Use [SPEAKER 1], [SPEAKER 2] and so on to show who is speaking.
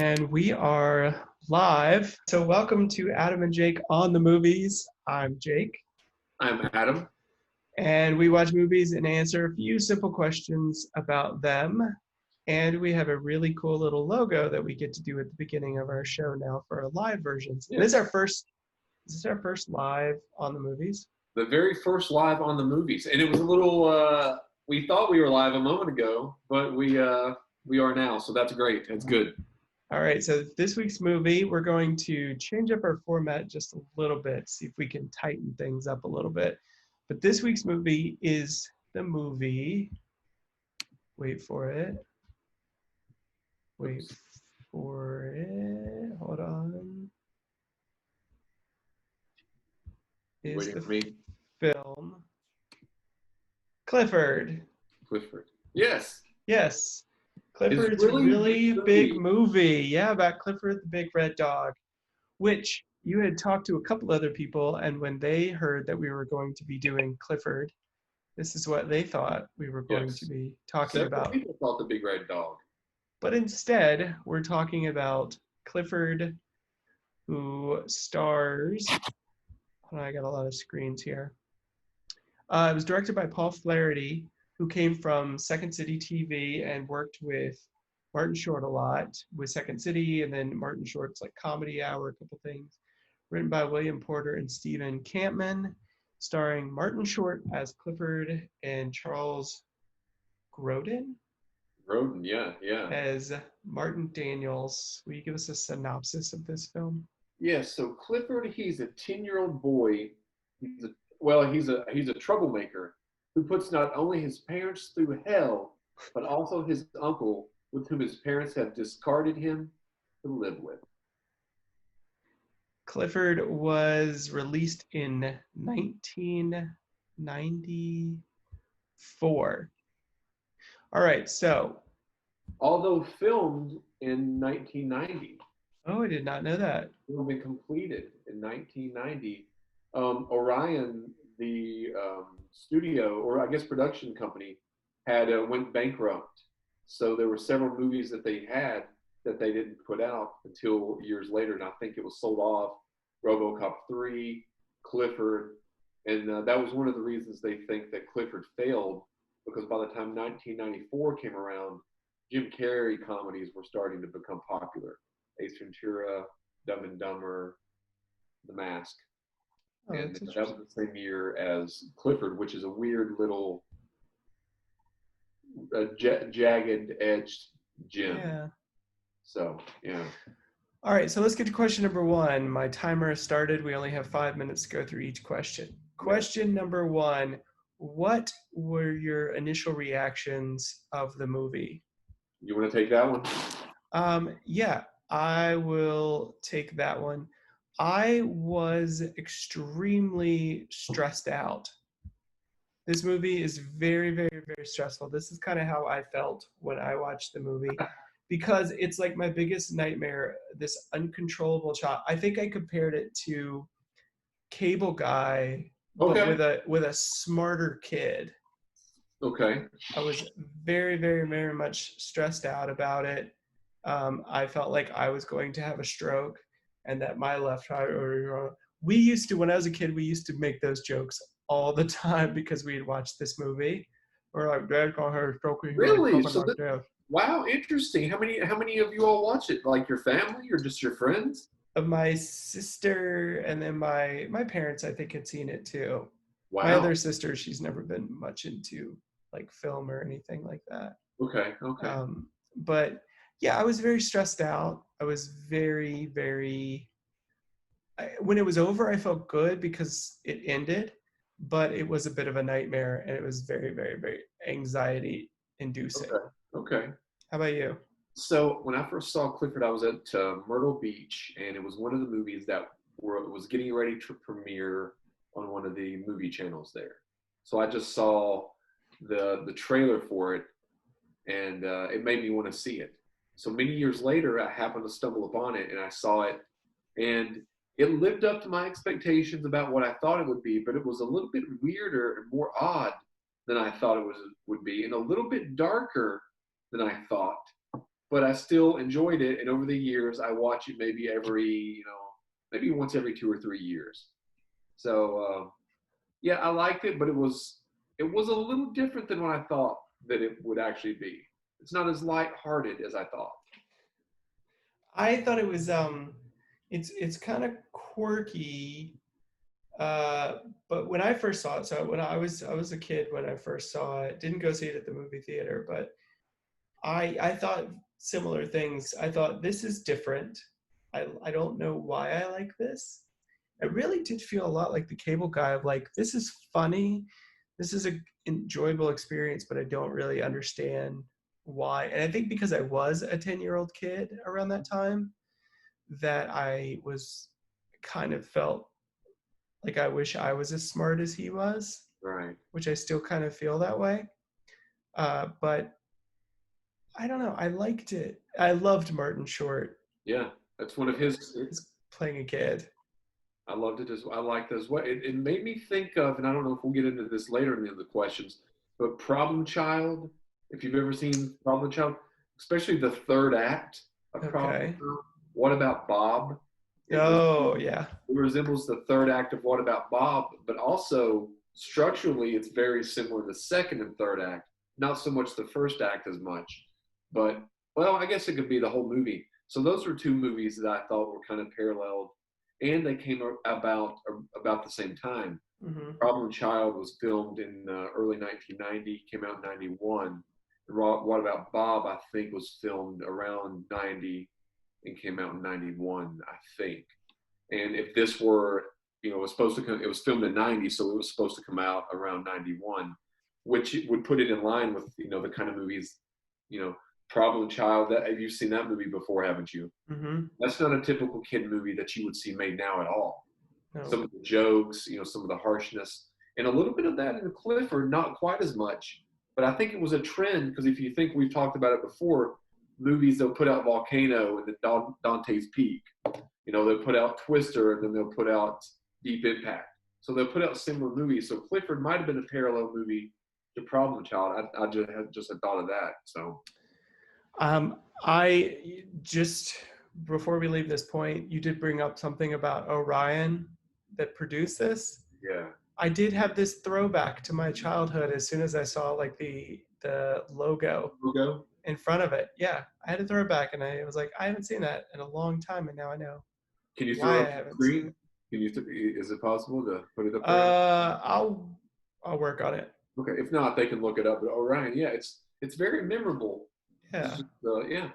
[SPEAKER 1] And we are live. So, welcome to Adam and Jake on the Movies. I'm Jake,
[SPEAKER 2] I'm Adam.
[SPEAKER 1] and we watch movies and answer a few simple questions about them. And we have a really cool little logo that we get to do at the beginning of our show now for our live versions.
[SPEAKER 2] Yes.
[SPEAKER 1] Is this our first live on the movies?
[SPEAKER 2] The very first live on the movies. And it was a little, we thought we were live a moment ago, but we are now. So that's great. That's good.
[SPEAKER 1] All right, so this week's movie, we're going to change up our format just a little bit, see if we can tighten things up a little bit. But this week's movie is the movie, wait for it, hold on, is
[SPEAKER 2] Waiting
[SPEAKER 1] the
[SPEAKER 2] for me.
[SPEAKER 1] film Clifford.
[SPEAKER 2] Clifford. Yes.
[SPEAKER 1] Yes. Clifford's
[SPEAKER 2] It's
[SPEAKER 1] really big movie. Yeah, about Clifford the big red dog, which you had talked to a couple other people, and when they heard that we were going to be doing Clifford, this is what they thought we were going to be talking
[SPEAKER 2] Several
[SPEAKER 1] about.
[SPEAKER 2] people thought the big red dog.
[SPEAKER 1] But instead, we're talking about Clifford, who stars, hold on, I got a lot of screens here. It was directed by Paul Flaherty, who came from Second City TV and worked with Martin Short a lot with Second City, and then Martin Short's like Comedy Hour, a couple things. Written by William Porter and Stephen Campman, starring Martin Short as Clifford and Charles Grodin
[SPEAKER 2] yeah.
[SPEAKER 1] as Martin Daniels. Will you give us a synopsis of this film?
[SPEAKER 2] Yes, so Clifford, he's a 10-year-old boy. He's a troublemaker who puts not only his parents through hell, but also his uncle, with whom his parents have discarded him to live with.
[SPEAKER 1] Clifford was released in 1994. All right, so.
[SPEAKER 2] Although filmed in 1990.
[SPEAKER 1] Oh, I did not know that.
[SPEAKER 2] It will be completed in 1990. Orion, the studio, or I guess production company, had went bankrupt. So there were several movies that they had that they didn't put out until years later. And I think it was sold off. RoboCop 3, Clifford. And that was one of the reasons they think that Clifford failed, because by the time 1994 came around, Jim Carrey comedies were starting to become popular. Ace Ventura, Dumb and Dumber, The Mask.
[SPEAKER 1] Oh,
[SPEAKER 2] and that was the same year as Clifford, which is a weird little jagged edged gem.
[SPEAKER 1] Yeah.
[SPEAKER 2] So, yeah.
[SPEAKER 1] All right, so let's get to question number one. My timer has started. We only have 5 minutes to go through each question. Question number one, what were your initial reactions of the movie?
[SPEAKER 2] You want to take that one?
[SPEAKER 1] Yeah, I will take that one. I was extremely stressed out. This movie is very, very, very stressful. This is kind of how I felt when I watched the movie, because it's like my biggest nightmare, this uncontrollable child. I think I compared it to Cable Guy, but with a smarter kid.
[SPEAKER 2] Okay.
[SPEAKER 1] I was very, very, very much stressed out about it. I felt like I was going to have a stroke, and that my left eye. We used to, when I was a kid, we used to make those jokes all the time because we had watched this movie. We're like, Dad called her a stroke.
[SPEAKER 2] Really? Wow, interesting. How many of you all watch it? Like your family or just your friends?
[SPEAKER 1] My sister, and then my parents, I think, had seen it too.
[SPEAKER 2] Wow.
[SPEAKER 1] My other sister, she's never been much into like film or anything like that.
[SPEAKER 2] Okay.
[SPEAKER 1] But yeah, I was very stressed out. I was very, very. When it was over, I felt good because it ended, but it was a bit of a nightmare, and it was very, very, very anxiety inducing.
[SPEAKER 2] Okay.
[SPEAKER 1] How about you?
[SPEAKER 2] So when I first saw Clifford, I was at Myrtle Beach, and it was one of the movies that was getting ready to premiere on one of the movie channels there. So I just saw the trailer for it, and it made me want to see it. So many years later, I happened to stumble upon it, and I saw it, and it lived up to my expectations about what I thought it would be, but it was a little bit weirder and more odd than I thought it would be, and a little bit darker than I thought. but I still enjoyed it. And over the years, I watch it maybe maybe once every 2 or 3 years. So yeah, I liked it, but it was a little different than what I thought that it would actually be. It's not as lighthearted as I thought.
[SPEAKER 1] I thought it was it's kind of quirky. Uh, but when I first saw it, so when I was a kid when I first saw it, didn't go see it at the movie theater, but I thought similar things. I thought this is different. I don't know why I like this. I really did feel a lot like the Cable Guy of like this is funny, this is a enjoyable experience, but I don't really understand why. And I think because I was a 10-year-old kid around that time, that I was kind of felt like I wish I was as smart as he was,
[SPEAKER 2] Right.
[SPEAKER 1] which I still kind of feel that way. But I don't know. I liked it. I loved Martin Short
[SPEAKER 2] Yeah, that's one of his.
[SPEAKER 1] as playing a kid.
[SPEAKER 2] I loved it as well. I liked it as well. It made me think of, and I don't know if we'll get into this later in the questions, but Problem Child. If you've ever seen Problem Child, especially the third act of Problem
[SPEAKER 1] Okay.
[SPEAKER 2] Child. What About Bob? It
[SPEAKER 1] Oh yeah.
[SPEAKER 2] resembles the third act of What About Bob, but also structurally, it's very similar to the second and third act. Not so much the first act as much, but well, I guess it could be the whole movie. So those were two movies that I thought were kind of paralleled, and they came about the same time.
[SPEAKER 1] Hmm.
[SPEAKER 2] Problem Child was filmed in early 1990, came out in 91. What About Bob, I think, was filmed around 90 and came out in 91, I think. And if this were, it was supposed to come, it was filmed in 90, so it was supposed to come out around 91, which would put it in line with, the kind of movies, you know, Problem Child. That you've seen that movie before, haven't you?
[SPEAKER 1] Hmm.
[SPEAKER 2] That's not a typical kid movie that you would see made now at all.
[SPEAKER 1] No.
[SPEAKER 2] Some of the jokes, some of the harshness, and a little bit of that in Clifford, not quite as much. But I think it was a trend because if you think we've talked about it before, movies they'll put out Volcano and then Dante's Peak. They'll put out Twister and then they'll put out Deep Impact. So they'll put out similar movies. So Clifford might have been a parallel movie to Problem Child. I just had thought of that. So
[SPEAKER 1] I just before we leave this point, you did bring up something about Orion that produced this.
[SPEAKER 2] yeah,
[SPEAKER 1] I did have this throwback to my childhood as soon as I saw like the logo
[SPEAKER 2] logo.
[SPEAKER 1] in front of it. Yeah, I had to throw it back, and I was like, I haven't seen that in a long time, and now I know
[SPEAKER 2] Can you throw
[SPEAKER 1] why
[SPEAKER 2] it
[SPEAKER 1] I
[SPEAKER 2] up the
[SPEAKER 1] haven't seen
[SPEAKER 2] screen?
[SPEAKER 1] it.
[SPEAKER 2] Is it possible to put it up there?
[SPEAKER 1] I'll work on it.
[SPEAKER 2] Okay, if not, they can look it up. But Orion, yeah, it's very memorable. It's
[SPEAKER 1] Yeah.
[SPEAKER 2] just, yeah.